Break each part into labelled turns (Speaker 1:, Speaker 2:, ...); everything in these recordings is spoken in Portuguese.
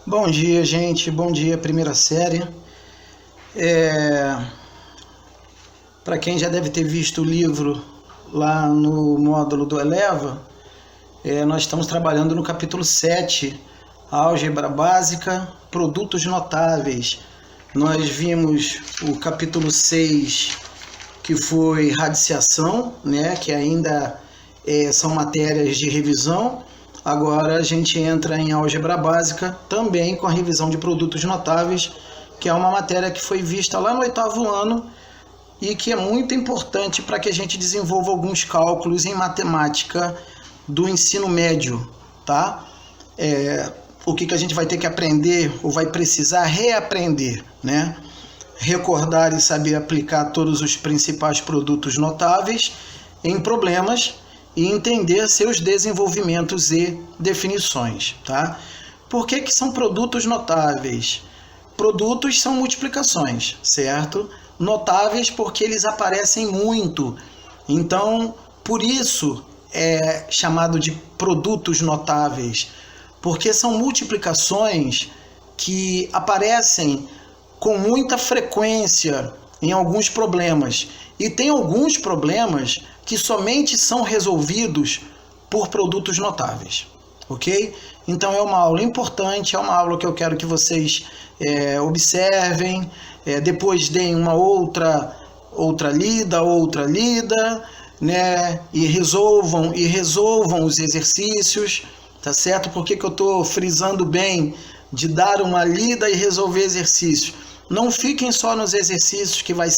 Speaker 1: Bom dia, gente. Bom dia, primeira série. Para quem já deve ter visto o livro lá no módulo do Eleva, nós estamos trabalhando no capítulo 7, Álgebra Básica, Produtos Notáveis. Nós vimos o capítulo 6, que foi radiciação, né, que ainda são matérias de revisão. Agora a gente entra em álgebra básica, também com a revisão de produtos notáveis, que é uma matéria que foi vista lá no 8º ano e que é muito importante para que a gente desenvolva alguns cálculos em matemática do ensino médio, tá? O que a gente vai ter que aprender ou vai precisar reaprender, né? Recordar e saber aplicar todos os principais produtos notáveis em problemas e entender seus desenvolvimentos e definições, tá? Por que são produtos notáveis? Produtos são multiplicações, certo? Notáveis porque eles aparecem muito. Então, por isso é chamado de produtos notáveis, porque são multiplicações que aparecem com muita frequência em alguns problemas. E tem alguns problemas que somente são resolvidos por produtos notáveis, ok? Então é uma aula importante, é uma aula que eu quero que vocês observem, depois deem uma outra lida, né? E resolvam os exercícios, tá certo? Por que eu estou frisando bem de dar uma lida e resolver exercícios? Não fiquem só nos exercícios que vão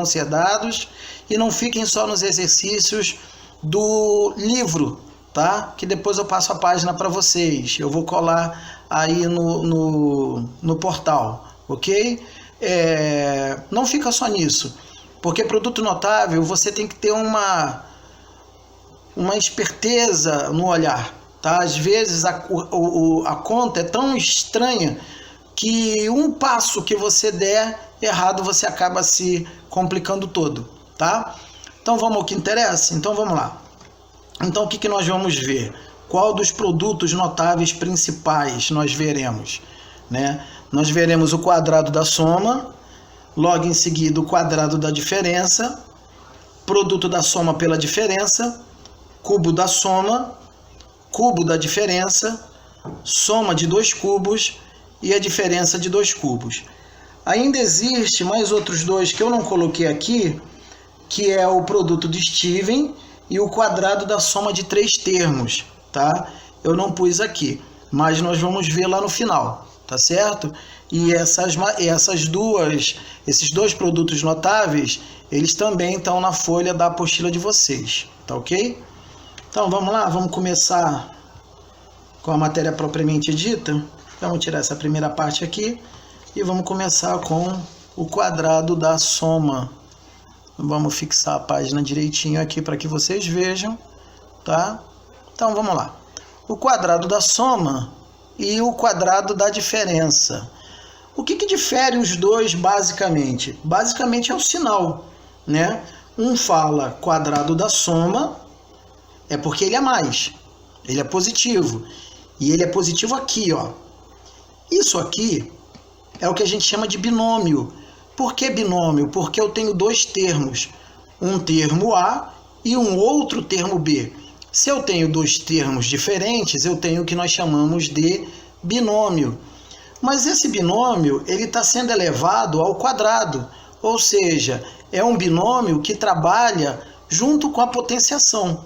Speaker 1: ser dados, e não fiquem só nos exercícios do livro, tá? Que depois eu passo a página para vocês. Eu vou colar aí no portal, ok? Não fica só nisso, porque produto notável você tem que ter uma esperteza no olhar, tá? Às vezes a conta é tão estranha que um passo que você der errado, você acaba se complicando todo, tá? Então vamos ao que interessa? Então vamos lá. Então o que nós vamos ver? Qual dos produtos notáveis principais nós veremos, né? Nós veremos o quadrado da soma, logo em seguida o quadrado da diferença, produto da soma pela diferença, cubo da soma, cubo da diferença, soma de dois cubos e a diferença de dois cubos. Ainda existe mais outros dois que eu não coloquei aqui, que é o produto de Steven e o quadrado da soma de três termos, tá? Eu não pus aqui, mas nós vamos ver lá no final, tá certo? E esses dois produtos notáveis, eles também estão na folha da apostila de vocês, tá ok? Então vamos lá, vamos começar com a matéria propriamente dita. Vamos tirar essa primeira parte aqui e vamos começar com o quadrado da soma. Vamos fixar a página direitinho aqui para que vocês vejam, tá? Então vamos lá. O quadrado da soma e o quadrado da diferença. O que difere os dois basicamente? Basicamente é o sinal, né? Um fala quadrado da soma, é porque ele é mais, ele é positivo. E ele é positivo aqui, ó. Isso aqui é o que a gente chama de binômio. Por que binômio? Porque eu tenho dois termos, um termo A e um outro termo B. Se eu tenho dois termos diferentes, eu tenho o que nós chamamos de binômio. Mas esse binômio ele está sendo elevado ao quadrado, ou seja, é um binômio que trabalha junto com a potenciação.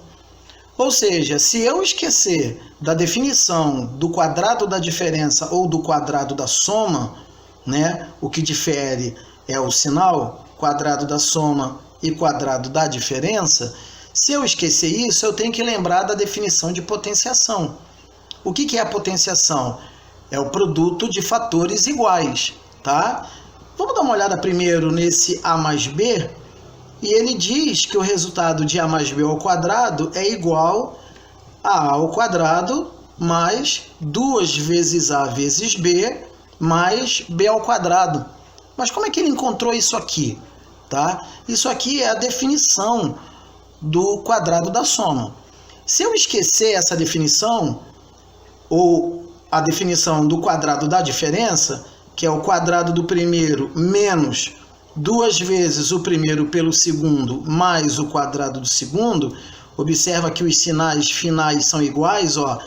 Speaker 1: Ou seja, se eu esquecer da definição do quadrado da diferença ou do quadrado da soma, né, o que difere é o sinal, quadrado da soma e quadrado da diferença, se eu esquecer isso, eu tenho que lembrar da definição de potenciação. O que é a potenciação? É o produto de fatores iguais, tá? Vamos dar uma olhada primeiro nesse A mais B. E ele diz que o resultado de A mais B ao quadrado é igual a A ao quadrado mais 2 vezes A vezes B mais B ao quadrado. Mas como é que ele encontrou isso aqui? Tá? Isso aqui é a definição do quadrado da soma. Se eu esquecer essa definição, ou a definição do quadrado da diferença, que é o quadrado do primeiro menos 2 vezes o primeiro pelo segundo mais o quadrado do segundo, observa que os sinais finais são iguais, ó,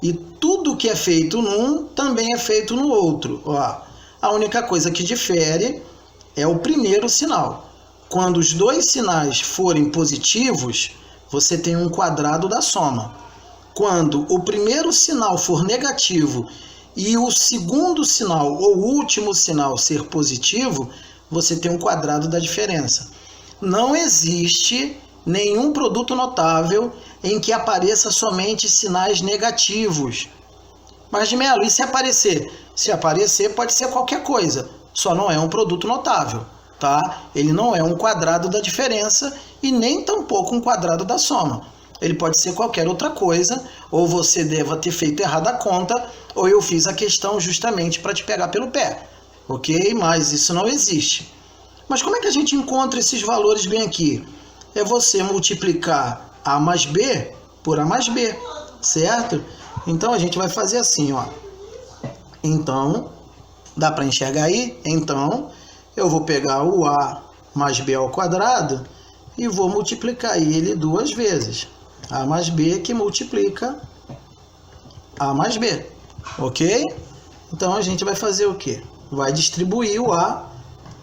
Speaker 1: e tudo que é feito num também é feito no outro, ó. A única coisa que difere é o primeiro sinal. Quando os dois sinais forem positivos, você tem um quadrado da soma. Quando o primeiro sinal for negativo e o segundo sinal ou o último sinal ser positivo, você tem um quadrado da diferença. Não existe nenhum produto notável em que apareça somente sinais negativos. Mas, de Mello, e se aparecer? Se aparecer, pode ser qualquer coisa, só não é um produto notável, tá? Ele não é um quadrado da diferença e nem tampouco um quadrado da soma. Ele pode ser qualquer outra coisa, ou você deva ter feito errado a conta, ou eu fiz a questão justamente para te pegar pelo pé, ok? Mas isso não existe. Mas como é que a gente encontra esses valores bem aqui? É você multiplicar A mais B por A mais B, certo? Então a gente vai fazer assim, ó. Então, dá para enxergar aí? Então, eu vou pegar o A mais B ao quadrado e vou multiplicar ele 2 vezes. A mais B que multiplica A mais B, ok? Então a gente vai fazer o quê? Vai distribuir o A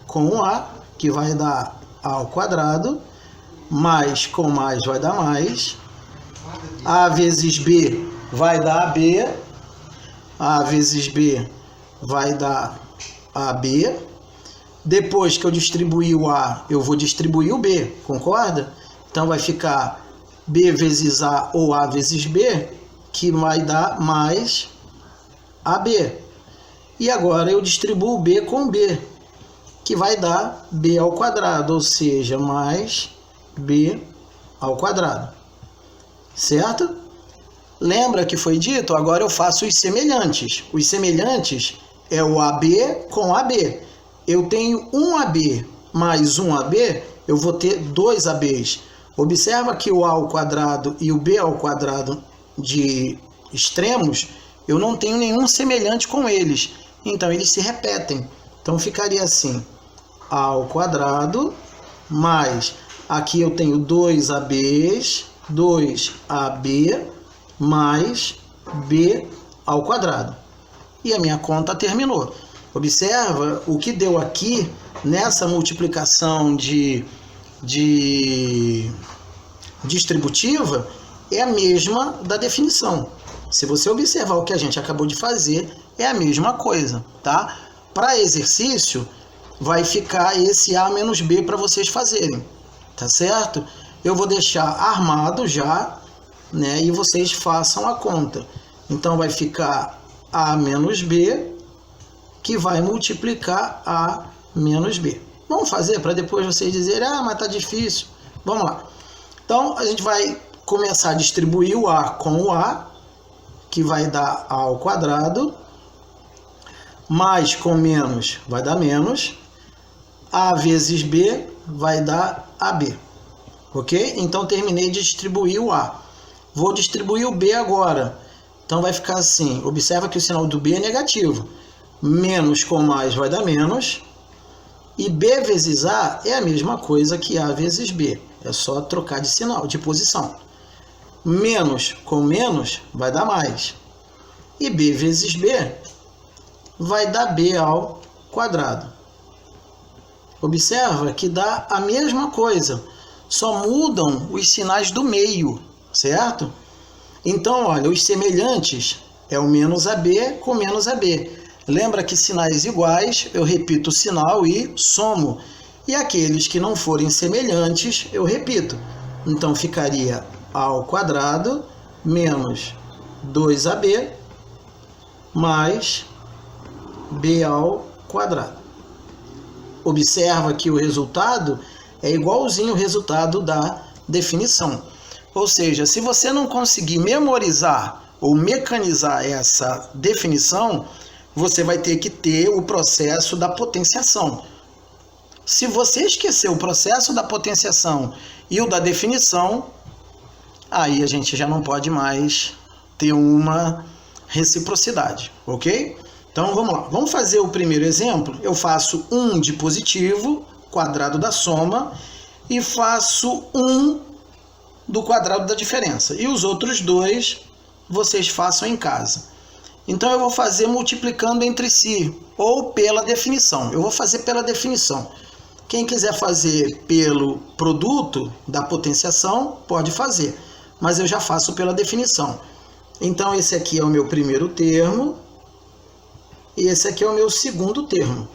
Speaker 1: com o A, que vai dar A ao quadrado, mais com mais vai dar mais, A vezes B vai dar AB, A vezes B vai dar AB. Depois que eu distribuir o A, eu vou distribuir o B, concorda? Então vai ficar B vezes A ou A vezes B, que vai dar mais AB. E agora eu distribuo B com B, que vai dar B ao quadrado, ou seja, mais B ao quadrado. Certo? Lembra que foi dito? Agora eu faço os semelhantes. Os semelhantes é o AB com AB. Eu tenho um AB mais um AB, eu vou ter 2 ABs. Observa que o A ao quadrado e o B ao quadrado de extremos, eu não tenho nenhum semelhante com eles. Então, eles se repetem. Então, ficaria assim. A ao quadrado mais, aqui eu tenho 2 ABs, 2AB mais B ao quadrado. E a minha conta terminou. Observa o que deu aqui nessa multiplicação de distributiva é a mesma da definição. Se você observar o que a gente acabou de fazer, é a mesma coisa, tá? Para exercício, vai ficar esse A menos B para vocês fazerem, tá certo? Eu vou deixar armado já, né? E vocês façam a conta. Então, vai ficar A menos B, que vai multiplicar A menos B. Vamos fazer para depois vocês dizerem, ah, mas tá difícil. Vamos lá. Então, a gente vai começar a distribuir o A com o A, que vai dar A ao quadrado, mais com menos vai dar menos, A vezes B vai dar AB, ok? Então, terminei de distribuir o A. Vou distribuir o B agora. Então, vai ficar assim, observa que o sinal do B é negativo. Menos com mais vai dar menos, e B vezes A é a mesma coisa que A vezes B. É só trocar de sinal, de posição. Menos com menos vai dar mais. E B vezes B vai dar B ao quadrado. Observa que dá a mesma coisa, só mudam os sinais do meio, certo? Então, olha, os semelhantes é o menos AB com menos AB. Lembra que sinais iguais, eu repito o sinal e somo. E aqueles que não forem semelhantes, eu repito. Então, ficaria A ao quadrado menos 2AB mais B ao quadrado. Observa que o resultado é igualzinho ao resultado da definição. Ou seja, se você não conseguir memorizar ou mecanizar essa definição, você vai ter que ter o processo da potenciação. Se você esquecer o processo da potenciação e o da definição, aí a gente já não pode mais ter uma reciprocidade, ok? Então vamos lá, vamos fazer o primeiro exemplo. Eu faço 1 de positivo, quadrado da soma, e faço 1 do quadrado da diferença. E os outros dois vocês façam em casa. Então eu vou fazer multiplicando entre si, ou pela definição. Eu vou fazer pela definição. Quem quiser fazer pelo produto da potenciação, pode fazer. Mas eu já faço pela definição. Então esse aqui é o meu primeiro termo. E esse aqui é o meu segundo termo.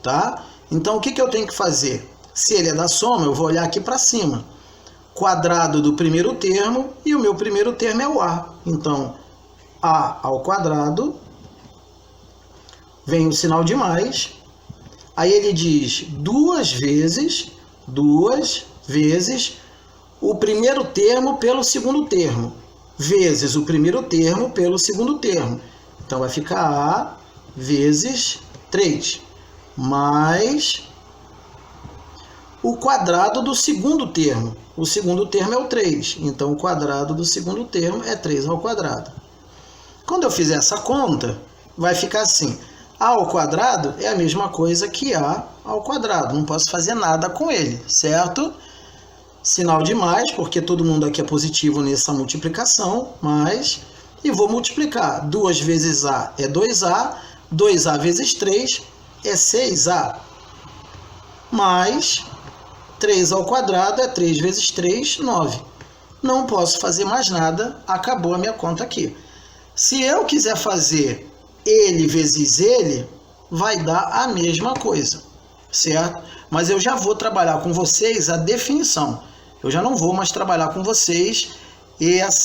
Speaker 1: Tá? Então o que eu tenho que fazer? Se ele é da soma, eu vou olhar aqui para cima. Quadrado do primeiro termo, e o meu primeiro termo é o A. Então, A ao quadrado, vem o sinal de mais, aí ele diz 2 vezes o primeiro termo pelo segundo termo, vezes o primeiro termo pelo segundo termo. Então, vai ficar A vezes 3, mais o quadrado do segundo termo. O segundo termo é o 3, então o quadrado do segundo termo é 3 ao quadrado. Quando eu fizer essa conta, vai ficar assim. A ao quadrado é a mesma coisa que A ao quadrado. Não posso fazer nada com ele, certo? Sinal de mais, porque todo mundo aqui é positivo nessa multiplicação, mais. E vou multiplicar. 2 vezes A é 2A. 2A vezes 3 é 6A. Mais 3 ao quadrado é 3 vezes 3, 9. Não posso fazer mais nada. Acabou a minha conta aqui. Se eu quiser fazer ele vezes ele, vai dar a mesma coisa, certo? Mas eu já vou trabalhar com vocês a definição. Eu já não vou mais trabalhar com vocês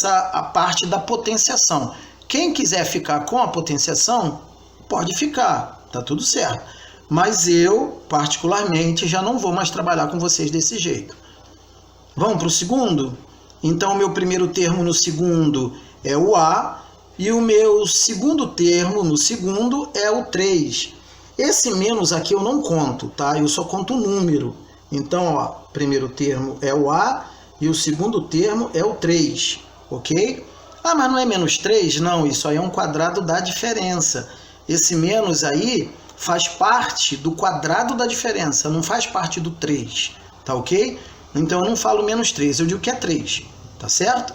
Speaker 1: a parte da potenciação. Quem quiser ficar com a potenciação, pode ficar, tá tudo certo. Mas eu, particularmente, já não vou mais trabalhar com vocês desse jeito. Vamos para o segundo? Então, o meu primeiro termo no segundo é o A, e o meu segundo termo no segundo é o 3. Esse menos aqui eu não conto, tá? Eu só conto o número. Então, ó, primeiro termo é o A e o segundo termo é o 3, ok? Ah, mas não é menos 3? Não, isso aí é um quadrado da diferença. Esse menos aí faz parte do quadrado da diferença, não faz parte do 3, tá ok? Então, eu não falo menos 3, eu digo que é 3, tá certo?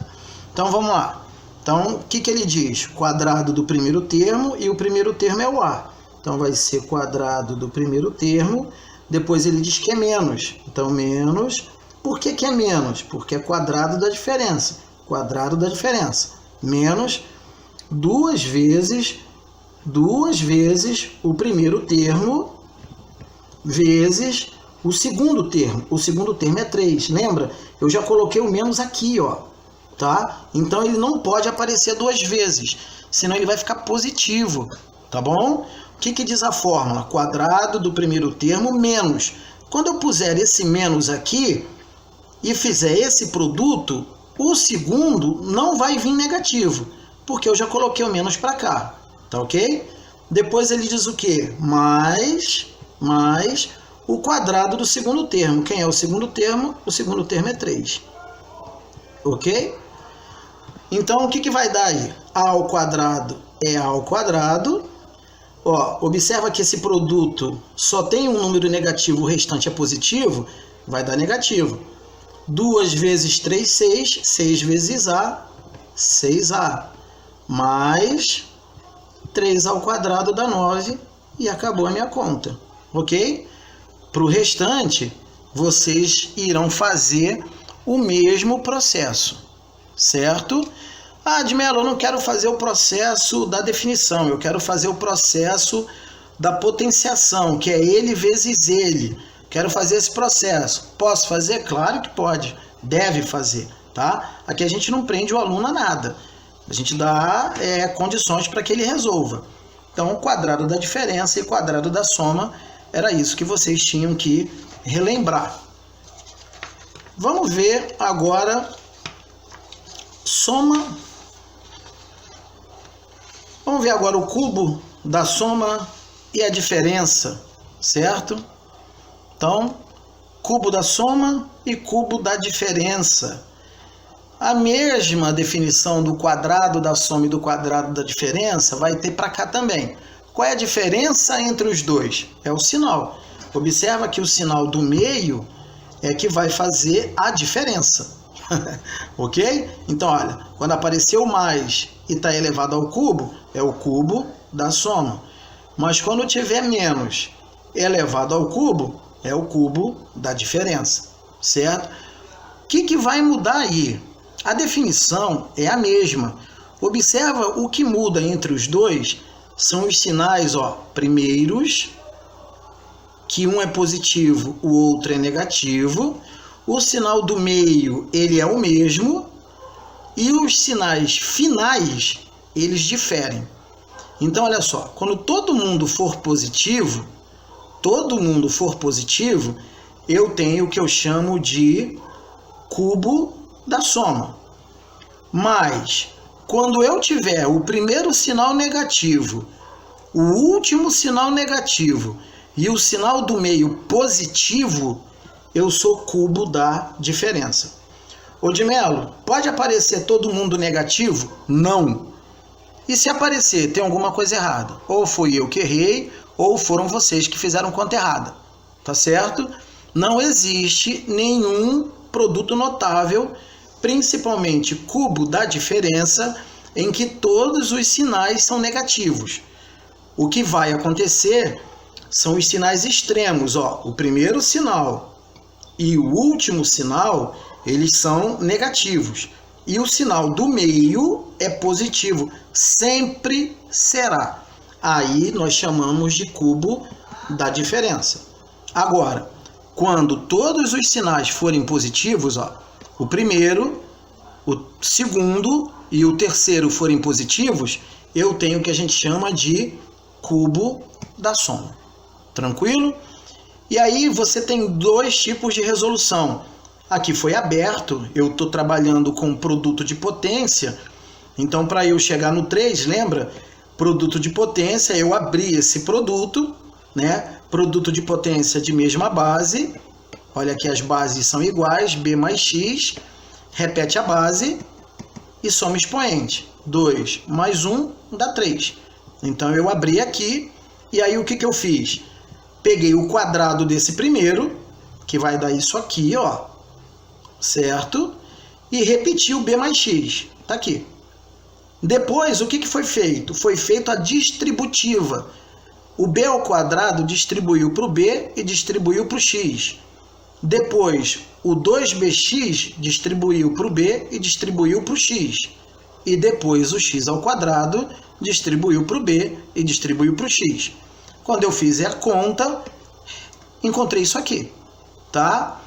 Speaker 1: Então, vamos lá. Então, o que ele diz? Quadrado do primeiro termo, e o primeiro termo é o A. Então, vai ser quadrado do primeiro termo, depois ele diz que é menos. Então, menos. Por que é menos? Porque é quadrado da diferença. Quadrado da diferença. Menos 2 vezes o primeiro termo vezes o segundo termo. O segundo termo é 3. Lembra? Eu já coloquei o menos aqui, ó. Tá? Então ele não pode aparecer 2 vezes, senão ele vai ficar positivo, tá bom? O que diz a fórmula? Quadrado do primeiro termo menos. Quando eu puser esse menos aqui e fizer esse produto, o segundo não vai vir negativo, porque eu já coloquei o menos para cá, tá ok? Depois ele diz o quê? Mais o quadrado do segundo termo. Quem é o segundo termo? O segundo termo é 3, ok? Então, o que vai dar aí? A ao quadrado é A ao quadrado. Ó, observa que esse produto só tem um número negativo, o restante é positivo, vai dar negativo. 2 vezes 3, 6. 6 vezes A, 6A. Mais 3 ao quadrado dá 9 e acabou a minha conta, ok? Para o restante, vocês irão fazer o mesmo processo, certo? Ah, de Mello, eu não quero fazer o processo da definição, eu quero fazer o processo da potenciação, que é ele vezes ele. Quero fazer esse processo. Posso fazer? Claro que pode, deve fazer, tá? Aqui a gente não prende o aluno a nada, a gente dá condições para que ele resolva. Então, quadrado da diferença e quadrado da soma, era isso que vocês tinham que relembrar. Vamos ver agora soma. Vamos ver agora o cubo da soma e a diferença, certo? Então, cubo da soma e cubo da diferença. A mesma definição do quadrado da soma e do quadrado da diferença vai ter para cá também. Qual é a diferença entre os dois? É o sinal. Observa que o sinal do meio é que vai fazer a diferença. Ok? Então, olha, quando apareceu mais e está elevado ao cubo, é o cubo da soma. Mas quando tiver menos elevado ao cubo, é o cubo da diferença. Certo? O que vai mudar aí? A definição é a mesma. Observa o que muda entre os dois são os sinais, primeiros, que um é positivo, o outro é negativo. O sinal do meio, ele é o mesmo. E os sinais finais, eles diferem. Então, olha só, quando todo mundo for positivo, eu tenho o que eu chamo de cubo da soma. Mas, quando eu tiver o primeiro sinal negativo, o último sinal negativo e o sinal do meio positivo, eu sou cubo da diferença. Ô de Melo, pode aparecer todo mundo negativo? Não. E se aparecer, tem alguma coisa errada. Ou fui eu que errei, ou foram vocês que fizeram conta errada. Tá certo? Não existe nenhum produto notável, principalmente cubo da diferença, em que todos os sinais são negativos. O que vai acontecer são os sinais extremos. O primeiro sinal e o último sinal, eles são negativos. E o sinal do meio é positivo. Sempre será. Aí nós chamamos de cubo da diferença. Agora, quando todos os sinais forem positivos, o primeiro, o segundo e o terceiro forem positivos, eu tenho o que a gente chama de cubo da soma. Tranquilo? E aí você tem dois tipos de resolução. Aqui foi aberto, eu estou trabalhando com produto de potência, então para eu chegar no 3, lembra? Produto de potência, eu abri esse produto, né? Produto de potência de mesma base, olha aqui as bases são iguais, B mais X, repete a base e soma expoente. 2 mais 1 dá 3. Então eu abri aqui e aí o que eu fiz? Peguei o quadrado desse primeiro, que vai dar isso aqui, certo? E repeti o B mais X, tá aqui. Depois, o que foi feito? Foi feito a distributiva. O B ao quadrado distribuiu para o B e distribuiu para o X. Depois, o 2bx distribuiu para o B e distribuiu para o X. E depois, o X ao quadrado distribuiu para o B e distribuiu para o X. Quando eu fizer a conta, encontrei isso aqui, tá?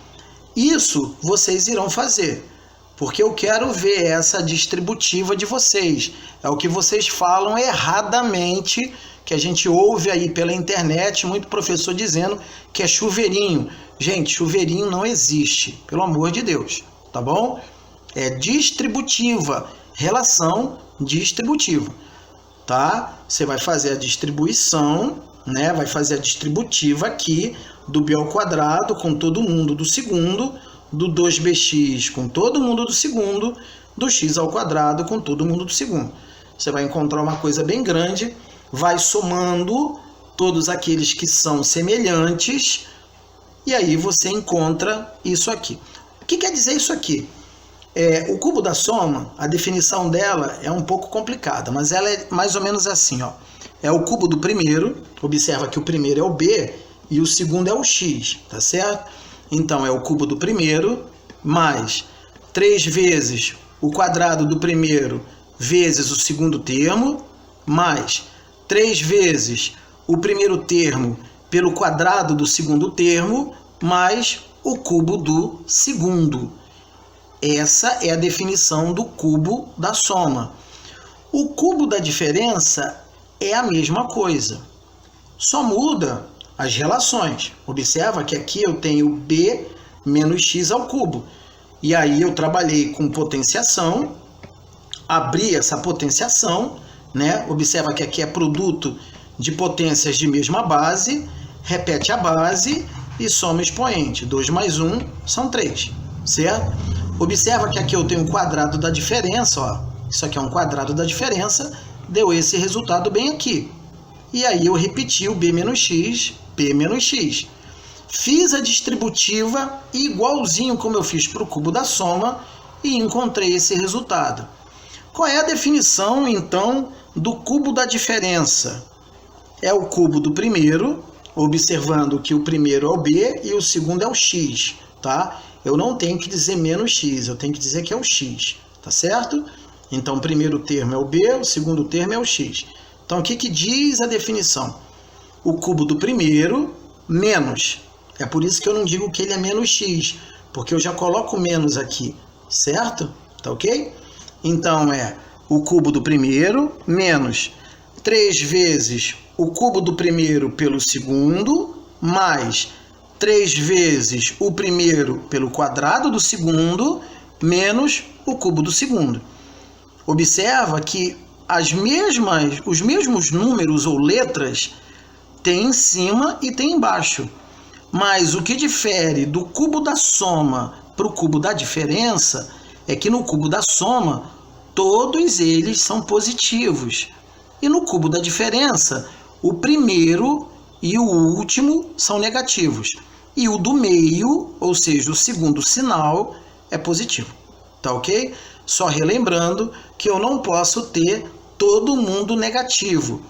Speaker 1: Isso vocês irão fazer, porque eu quero ver essa distributiva de vocês. É o que vocês falam erradamente, que a gente ouve aí pela internet, muito professor dizendo que é chuveirinho. Gente, chuveirinho não existe, pelo amor de Deus, tá bom? É distributiva, relação distributiva, tá? Você vai fazer a distribuição, né? Vai fazer a distributiva aqui do B ao quadrado com todo mundo do segundo, do 2bx com todo mundo do segundo, do x ao quadrado com todo mundo do segundo. Você vai encontrar uma coisa bem grande, vai somando todos aqueles que são semelhantes, e aí você encontra isso aqui. O que quer dizer isso aqui? O cubo da soma, a definição dela é um pouco complicada, mas ela é mais ou menos assim, É o cubo do primeiro, observa que o primeiro é o B e o segundo é o X, tá certo? Então, é o cubo do primeiro mais 3 vezes o quadrado do primeiro vezes o segundo termo, mais 3 vezes o primeiro termo pelo quadrado do segundo termo, mais o cubo do segundo. Essa é a definição do cubo da soma. O cubo da diferença é a mesma coisa, só muda as relações. Observa que aqui eu tenho B menos X ao cubo. E aí eu trabalhei com potenciação, abri essa potenciação, né? Observa que aqui é produto de potências de mesma base, repete a base e soma expoente. 2 mais 1 são 3, certo? Observa que aqui eu tenho um quadrado da diferença, ó. Isso aqui é um quadrado da diferença, deu esse resultado bem aqui. E aí eu repeti o b menos x, p menos x. Fiz a distributiva igualzinho como eu fiz para o cubo da soma e encontrei esse resultado. Qual é a definição, então, do cubo da diferença? É o cubo do primeiro, observando que o primeiro é o b e o segundo é o x, tá? Eu não tenho que dizer menos x, eu tenho que dizer que é o x, tá certo? Então, o primeiro termo é o b, o segundo termo é o x. Então, o que diz a definição? O cubo do primeiro menos. É por isso que eu não digo que ele é menos x, porque eu já coloco menos aqui, certo? Tá ok? Então, é o cubo do primeiro menos 3 vezes o cubo do primeiro pelo segundo, mais 3 vezes o primeiro pelo quadrado do segundo, menos o cubo do segundo. Observa que os mesmos números ou letras tem em cima e tem embaixo. Mas o que difere do cubo da soma para o cubo da diferença é que no cubo da soma todos eles são positivos. E no cubo da diferença, o primeiro e o último são negativos. E o do meio, ou seja, o segundo sinal, é positivo. Tá ok? Só relembrando que eu não posso ter todo mundo negativo.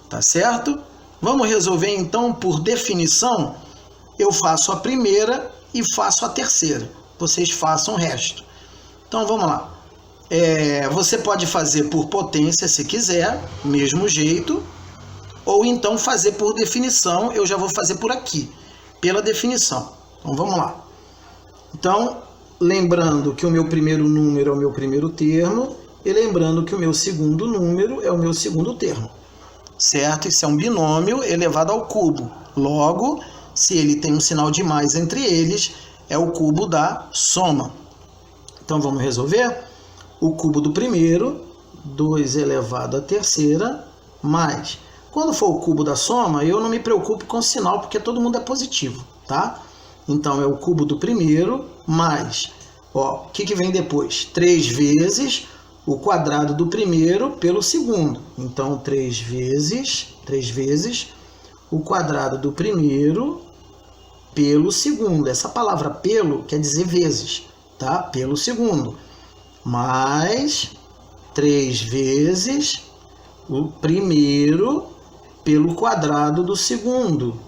Speaker 1: Tá certo? Vamos resolver então por definição. Eu faço a primeira e faço a terceira. Vocês façam o resto. Então vamos lá. Você pode fazer por potência se quiser, mesmo jeito. Ou então fazer por definição. Eu já vou fazer por aqui, pela definição. Então vamos lá. Então, lembrando que o meu primeiro número é o meu primeiro termo. E lembrando que o meu segundo número é o meu segundo termo. Certo? Isso é um binômio elevado ao cubo. Logo, se ele tem um sinal de mais entre eles, é o cubo da soma. Então, vamos resolver? O cubo do primeiro, 2 elevado à terceira, mais. Quando for o cubo da soma, eu não me preocupo com o sinal, porque todo mundo é positivo, tá? Então, é o cubo do primeiro, mais. Ó, o que vem depois? 3 vezes o quadrado do primeiro pelo segundo. Então, 3 vezes o quadrado do primeiro pelo segundo. Essa palavra pelo quer dizer vezes, tá? Pelo segundo. Mais 3 vezes o primeiro pelo quadrado do segundo.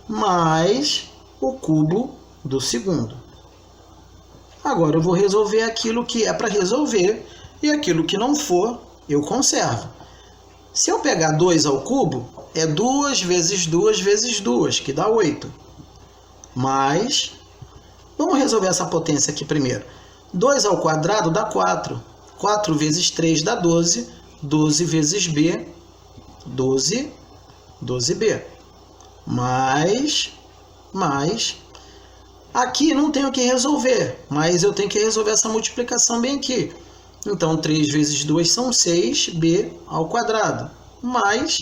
Speaker 1: Mais o cubo do segundo. Agora eu vou resolver aquilo que é para resolver e aquilo que não for, eu conservo. Se eu pegar 2 ao cubo, é 2 vezes 2 vezes 2, que dá 8. Mas, vamos resolver essa potência aqui primeiro. 2 ao quadrado dá 4. 4 vezes 3 dá 12. 12 vezes b, 12b. Mais. Aqui não tenho que resolver, mas eu tenho que resolver essa multiplicação bem aqui. Então, 3 vezes 2 são 6, b ao quadrado. Mais,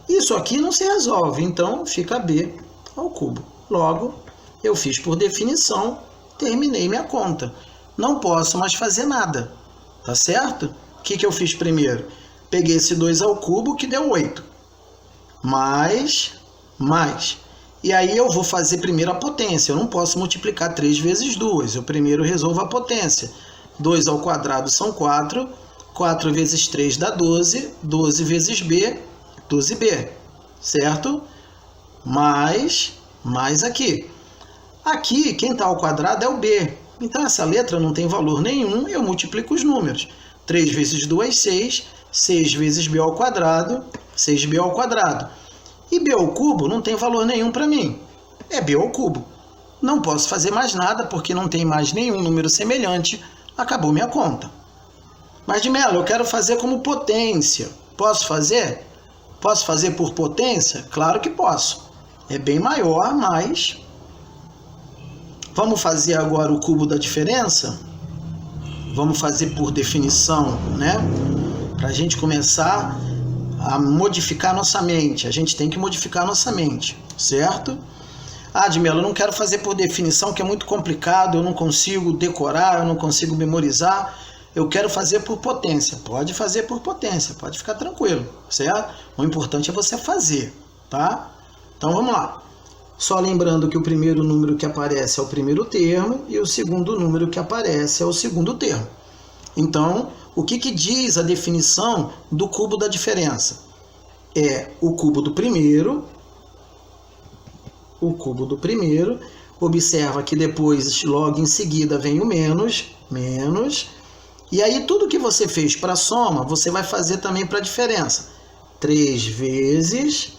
Speaker 1: isso aqui não se resolve, então fica b ao cubo. Logo, eu fiz por definição, terminei minha conta. Não posso mais fazer nada, tá certo? O que eu fiz primeiro? Peguei esse 2 ao cubo, que deu 8. Mais. E aí eu vou fazer primeiro a potência. Eu não posso multiplicar 3 vezes 2. Eu primeiro resolvo a potência. 2 ao quadrado são 4. 4 vezes 3 dá 12. 12 vezes b, 12b. Certo? Mais aqui. Aqui, quem está ao quadrado é o b. Então, essa letra não tem valor nenhum. Eu multiplico os números. 3 vezes 2, 6. 6 vezes b ao quadrado, 6b ao quadrado. E b ao cubo não tem valor nenhum para mim. É b ao cubo. Não posso fazer mais nada, porque não tem mais nenhum número semelhante. Acabou minha conta. Mas, de Mello, eu quero fazer como potência. Posso fazer? Posso fazer por potência? Claro que posso. É bem maior, mas... Vamos fazer agora o cubo da diferença? Vamos fazer por definição, né? Para a gente começar a modificar nossa mente. A gente tem que modificar nossa mente, certo? Ah, de Mello, eu não quero fazer por definição, que é muito complicado, eu não consigo decorar, eu não consigo memorizar, eu quero fazer por potência. Pode fazer por potência, pode ficar tranquilo, certo? O importante é você fazer, tá? Então vamos lá. Só lembrando que o primeiro número que aparece é o primeiro termo e o segundo número que aparece é o segundo termo. Então, o que diz a definição do cubo da diferença? É o cubo do primeiro, observa que depois, logo em seguida, vem o menos, e aí tudo que você fez para a soma, você vai fazer também para a diferença. 3 vezes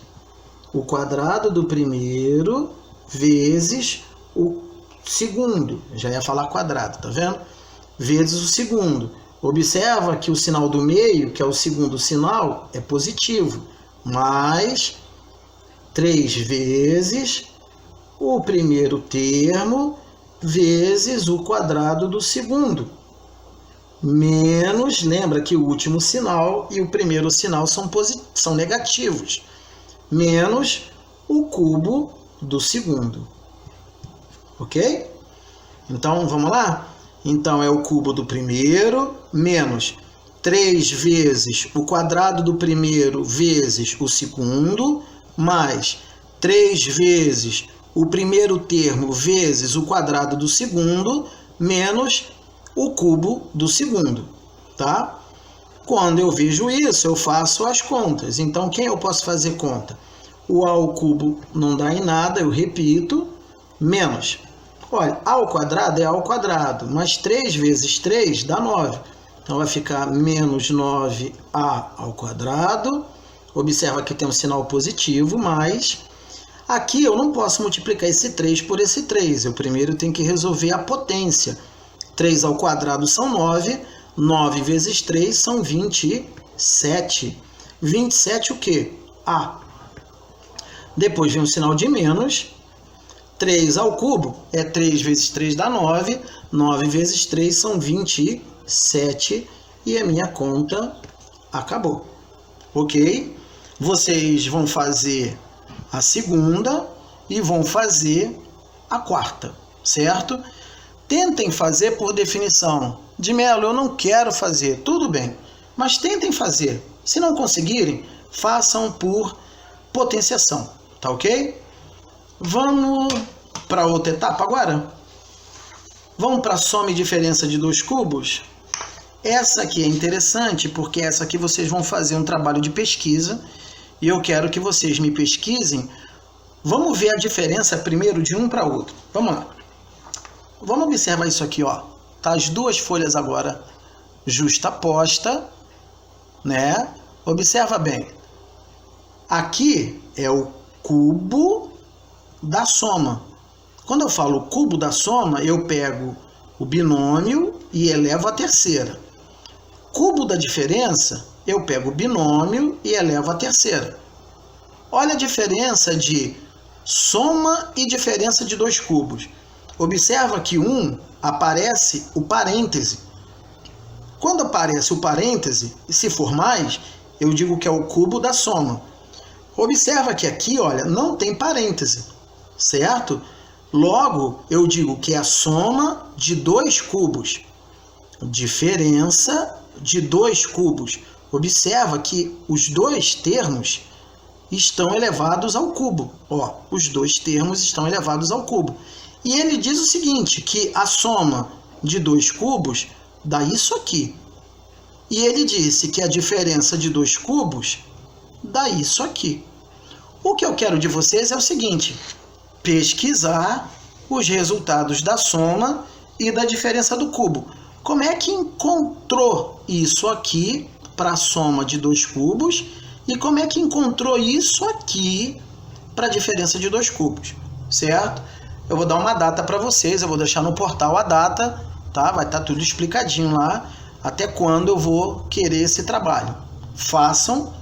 Speaker 1: o quadrado do primeiro vezes o segundo, já ia falar quadrado, tá vendo? Vezes o segundo. Observa que o sinal do meio, que é o segundo sinal, é positivo, mais 3 vezes o primeiro termo vezes o quadrado do segundo. Menos, lembra que o último sinal e o primeiro sinal são negativos. Menos o cubo do segundo. Ok? Então, vamos lá? Então, é o cubo do primeiro menos 3 vezes o quadrado do primeiro vezes o segundo, mais 3 vezes o primeiro termo vezes o quadrado do segundo, menos o cubo do segundo, tá? Quando eu vejo isso, eu faço as contas. Então, quem eu posso fazer conta? O a ao cubo não dá em nada, eu repito, menos. Olha, a ao quadrado é a ao quadrado, mas 3 vezes 3 dá 9. Então, vai ficar menos 9a ao quadrado. Observa que tem um sinal positivo, mais... Aqui eu não posso multiplicar esse 3 por esse 3. Eu primeiro tenho que resolver a potência. 3 ao quadrado são 9. 9 vezes 3 são 27. 27 o quê? A. Depois vem o sinal de menos. 3 ao cubo é 3 vezes 3 dá 9. 9 vezes 3 são 27. E a minha conta acabou. Ok? Vocês vão fazer a segunda e vão fazer a quarta, certo? Tentem fazer por definição. De Mello, eu não quero fazer. Tudo bem, mas tentem fazer. Se não conseguirem, façam por potenciação, tá ok? Vamos para outra etapa agora? Vamos para a soma e diferença de dois cubos? Essa aqui é interessante, porque essa aqui vocês vão fazer um trabalho de pesquisa, e eu quero que vocês me pesquisem. Vamos ver a diferença primeiro de um para outro. Vamos lá. Vamos observar isso aqui, ó. Tá as duas folhas agora justaposta, né? Observa bem. Aqui é o cubo da soma. Quando eu falo cubo da soma, eu pego o binômio e elevo a terceira. Cubo da diferença, eu pego o binômio e elevo a terceira. Olha a diferença de soma e diferença de dois cubos. Observa que aparece o parêntese. Quando aparece o parêntese, e se for mais, eu digo que é o cubo da soma. Observa que aqui, olha, não tem parêntese, certo? Logo, eu digo que é a soma de dois cubos. Diferença de dois cubos. Observa que os dois termos estão elevados ao cubo. Ó, os dois termos estão elevados ao cubo. E ele diz o seguinte, que a soma de dois cubos dá isso aqui. E ele disse que a diferença de dois cubos dá isso aqui. O que eu quero de vocês é o seguinte, pesquisar os resultados da soma e da diferença do cubo. Como é que encontrou isso aqui para a soma de dois cubos e como é que encontrou isso aqui para a diferença de dois cubos, certo? Eu vou dar uma data para vocês, eu vou deixar no portal a data, tá? Vai estar tudo explicadinho lá, até quando eu vou querer esse trabalho. Façam,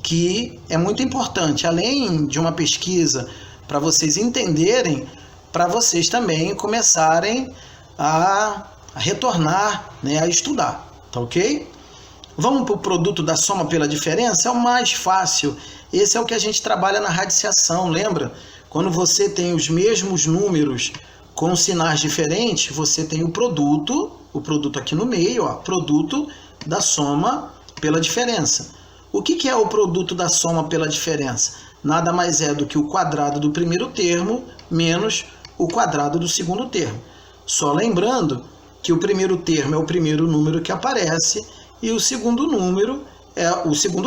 Speaker 1: que é muito importante, além de uma pesquisa para vocês entenderem, para vocês também começarem a retornar, né, a estudar, tá ok? Vamos para o produto da soma pela diferença? É o mais fácil. Esse é o que a gente trabalha na radiciação, lembra? Quando você tem os mesmos números com sinais diferentes, você tem o produto aqui no meio, ó, produto da soma pela diferença. O que é o produto da soma pela diferença? Nada mais é do que o quadrado do primeiro termo menos o quadrado do segundo termo. Só lembrando que o primeiro termo é o primeiro número que aparece e o segundo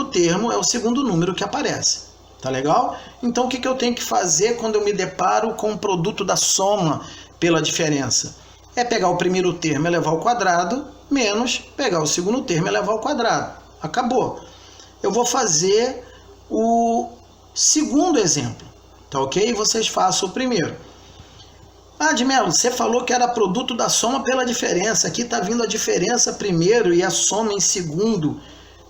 Speaker 1: termo é o segundo número que aparece. Tá legal? Então o que eu tenho que fazer quando eu me deparo com o produto da soma pela diferença? É pegar o primeiro termo e elevar ao quadrado, menos pegar o segundo termo e elevar ao quadrado. Acabou. Eu vou fazer o segundo exemplo, tá ok? Vocês façam o primeiro. Ah, de Melo, você falou que era produto da soma pela diferença. Aqui está vindo a diferença primeiro e a soma em segundo.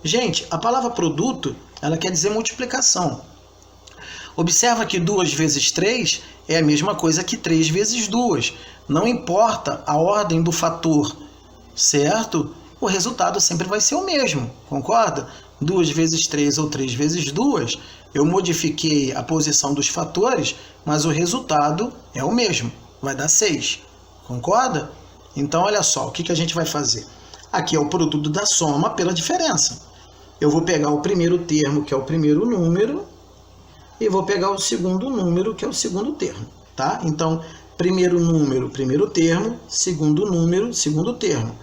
Speaker 1: Gente, a palavra produto, ela quer dizer multiplicação. Observa que 2 vezes 3 é a mesma coisa que 3 vezes 2. Não importa a ordem do fator, certo? O resultado sempre vai ser o mesmo, concorda? 2 vezes 3 ou 3 vezes 2, eu modifiquei a posição dos fatores, mas o resultado é o mesmo, vai dar 6, concorda? Então, olha só, o que a gente vai fazer? Aqui é o produto da soma pela diferença. Eu vou pegar o primeiro termo, que é o primeiro número, e vou pegar o segundo número, que é o segundo termo, tá? Então, primeiro número, primeiro termo, segundo número, segundo termo.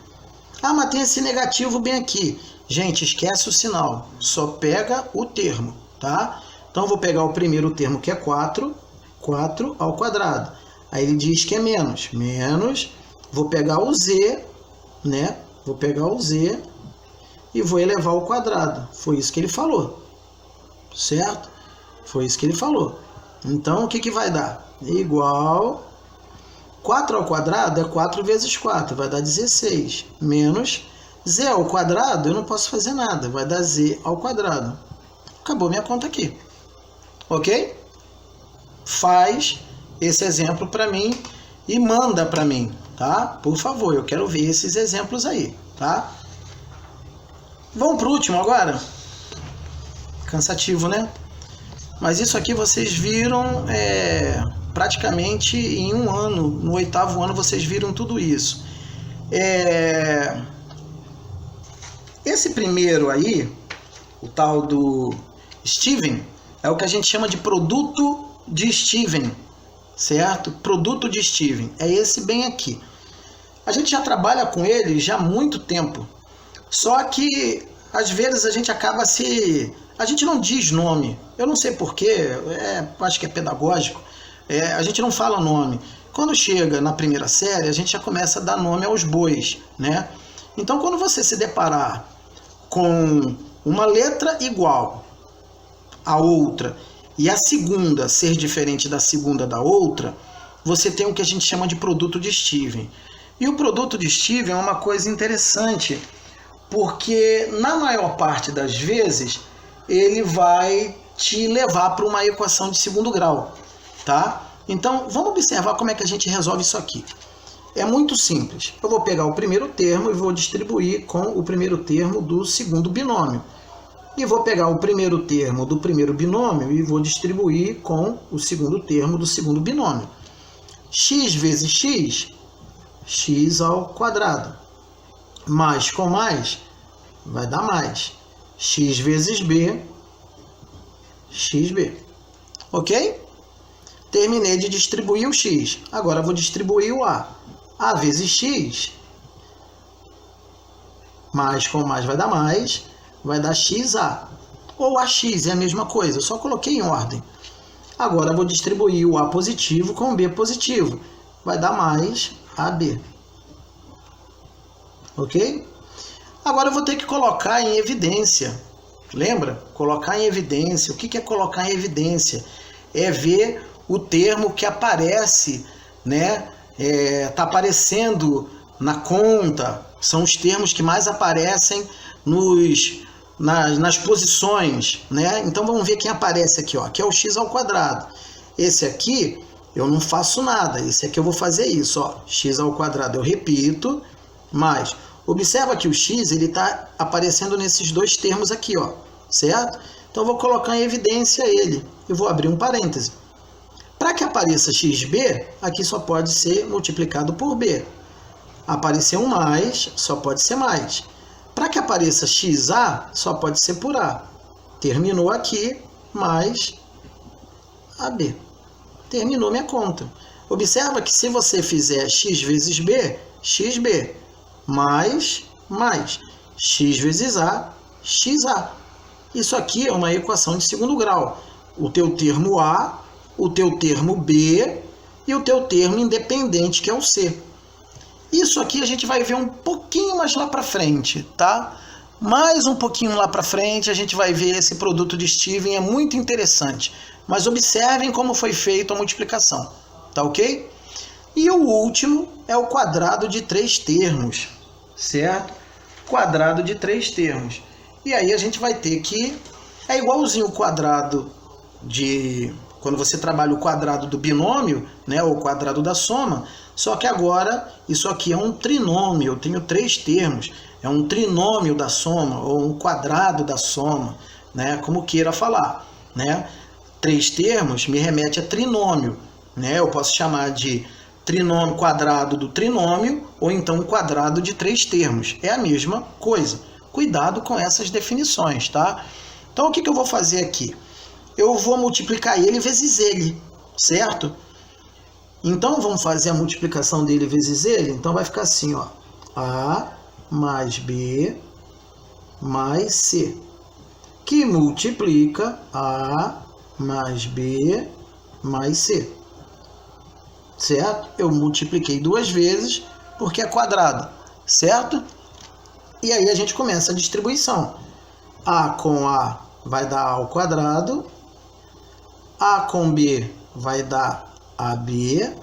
Speaker 1: Ah, mas tem esse negativo bem aqui. Gente, esquece o sinal, só pega o termo, tá? Então, eu vou pegar o primeiro termo, que é 4, 4 ao quadrado. Aí ele diz que é menos, vou pegar o z, né? Vou pegar o z e vou elevar ao quadrado. Foi isso que ele falou, certo? Foi isso que ele falou. Então, o que vai dar? Igual 4 ao quadrado é 4 vezes 4, vai dar 16, menos z ao quadrado, eu não posso fazer nada, vai dar z ao quadrado. Acabou minha conta aqui. Ok? Faz esse exemplo para mim e manda para mim, tá? Por favor, eu quero ver esses exemplos aí, tá? Vamos para o último agora? Cansativo, né? Mas isso aqui vocês viram praticamente em um ano, no 8º ano vocês viram tudo isso. Esse primeiro aí, o tal do Steven, é o que a gente chama de produto de Steven, certo? Produto de Steven, é esse bem aqui. A gente já trabalha com ele já há muito tempo, só que às vezes a gente acaba a gente não diz nome, eu não sei porquê, acho que é pedagógico, a gente não fala nome. Quando chega na primeira série, a gente já começa a dar nome aos bois, né? Então, quando você se deparar com uma letra igual a outra e a segunda ser diferente da segunda da outra, você tem o que a gente chama de produto de Steven. E o produto de Steven é uma coisa interessante, porque na maior parte das vezes ele vai te levar para uma equação de segundo grau, tá? Então, vamos observar como é que a gente resolve isso aqui. É muito simples. Eu vou pegar o primeiro termo e vou distribuir com o primeiro termo do segundo binômio. E vou pegar o primeiro termo do primeiro binômio e vou distribuir com o segundo termo do segundo binômio. X vezes x, x ao quadrado. Mais com mais, vai dar mais. X vezes b, xb. Ok? Terminei de distribuir o x. Agora vou distribuir o a. A vezes x, mais com mais vai dar xa. Ou ax é a mesma coisa, eu só coloquei em ordem. Agora vou distribuir o a positivo com o b positivo. Vai dar mais ab. Ok? Agora eu vou ter que colocar em evidência. Lembra? Colocar em evidência. O que é colocar em evidência? É ver o termo que aparece, né? Tá aparecendo na conta. São os termos que mais aparecem nas posições, né? Então vamos ver quem aparece aqui, ó. Aqui é o x ao quadrado. Esse aqui eu não faço nada. Esse aqui eu vou fazer isso, ó. X ao quadrado eu repito, mas observa que o x ele está aparecendo nesses dois termos aqui, ó, certo? Então eu vou colocar em evidência ele. Eu vou abrir um parêntese. Para que apareça xb, aqui só pode ser multiplicado por b. Apareceu um mais, só pode ser mais. Para que apareça xa, só pode ser por a. Terminou aqui, mais ab. Terminou minha conta. Observa que se você fizer x vezes b, xb, mais, x vezes a, xa. Isso aqui é uma equação de segundo grau. O teu termo a, o teu termo b e o teu termo independente, que é o c. Isso aqui a gente vai ver um pouquinho mais lá para frente, tá? Mais um pouquinho lá para frente a gente vai ver esse produto de Steven, é muito interessante. Mas observem como foi feita a multiplicação, tá ok? E o último é o quadrado de 3 termos, certo? Quadrado de 3 termos. E aí a gente vai ter que... É igualzinho o quadrado de... Quando você trabalha o quadrado do binômio, né, ou o quadrado da soma, só que agora isso aqui é um trinômio, eu tenho 3 termos. É um trinômio da soma, ou um quadrado da soma, né, como queira falar, né? 3 termos me remete a trinômio, né? Eu posso chamar de trinômio, quadrado do trinômio, ou então quadrado de 3 termos. É a mesma coisa. Cuidado com essas definições, tá? Então o que eu vou fazer aqui? Eu vou multiplicar ele vezes ele, certo? Então vamos fazer a multiplicação dele vezes ele? Então vai ficar assim, ó. A mais B mais C, que multiplica A mais B mais C, certo? Eu multipliquei 2 vezes porque é quadrado, certo? E aí a gente começa a distribuição. A com A vai dar A ao quadrado, A com B vai dar AB,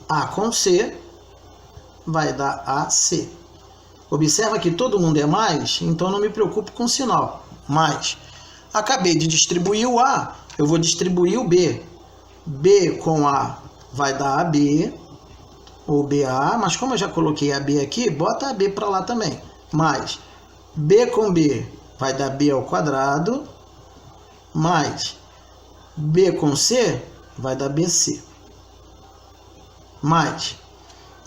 Speaker 1: A com C vai dar AC. Observa que todo mundo é mais, então não me preocupo com o sinal. Mais. Acabei de distribuir o A, eu vou distribuir o B. B com A vai dar AB, ou BA, mas como eu já coloquei AB aqui, bota AB para lá também. Mais. B com B vai dar B ao quadrado, mais. B com C vai dar BC. Mais.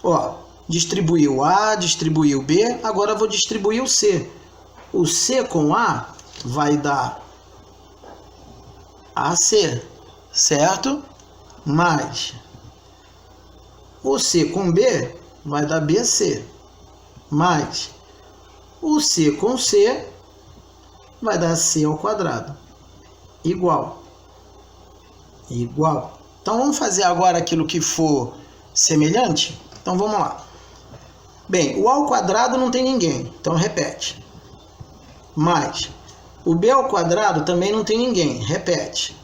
Speaker 1: Ó, distribuiu A, distribuiu B, agora eu vou distribuir o C. O C com A vai dar AC, certo? Mais. O C com B vai dar BC. Mais. O C com C vai dar C ao quadrado. Igual. Igual. Então vamos fazer agora aquilo que for semelhante? Então vamos lá. Bem, o A ao quadrado não tem ninguém, então repete. Mais. O B ao quadrado também não tem ninguém, repete.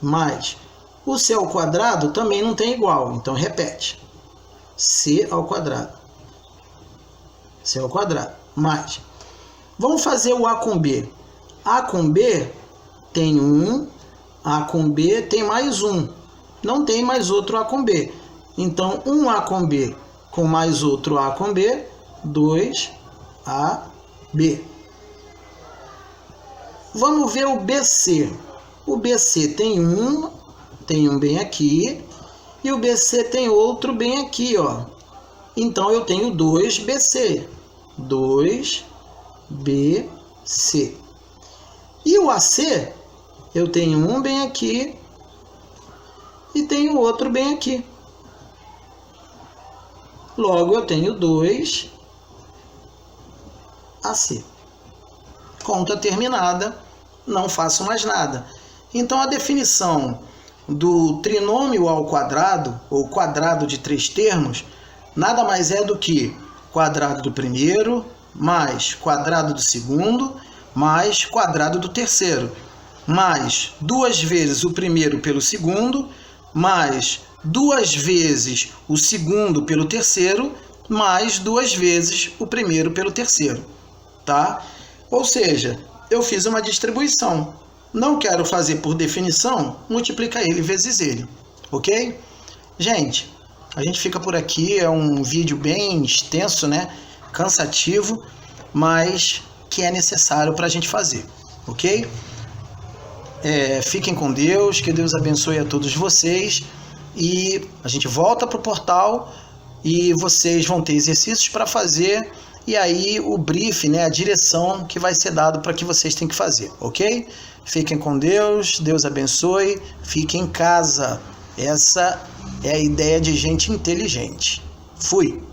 Speaker 1: Mais. O C ao quadrado também não tem igual, então repete. C ao quadrado. C ao quadrado. Mais. Vamos fazer o A com B. A com B tem 1, A com B tem mais 1. Não tem mais outro A com B. Então, 1A com B com mais outro A com B, 2AB. Vamos ver o BC. O BC tem um bem aqui, e o BC tem outro bem aqui, ó. Então, eu tenho 2BC. 2BC. E o AC, eu tenho um bem aqui e tenho outro bem aqui. Logo, eu tenho 2AC. Conta terminada, não faço mais nada. Então, a definição do trinômio ao quadrado, ou quadrado de 3 termos, nada mais é do que quadrado do primeiro, mais quadrado do segundo, mais quadrado do terceiro, mais 2 vezes o primeiro pelo segundo, mais 2 vezes o segundo pelo terceiro, mais 2 vezes o primeiro pelo terceiro, tá? Ou seja, eu fiz uma distribuição. Não quero fazer por definição, multiplica ele vezes ele, ok? Gente, a gente fica por aqui, é um vídeo bem extenso, né? Cansativo, mas que é necessário para a gente fazer, ok? Fiquem com Deus, que Deus abençoe a todos vocês. E a gente volta para o portal e vocês vão ter exercícios para fazer. E aí o brief, né, a direção que vai ser dado para que vocês têm que fazer, ok? Fiquem com Deus, Deus abençoe, fiquem em casa. Essa é a ideia de gente inteligente. Fui!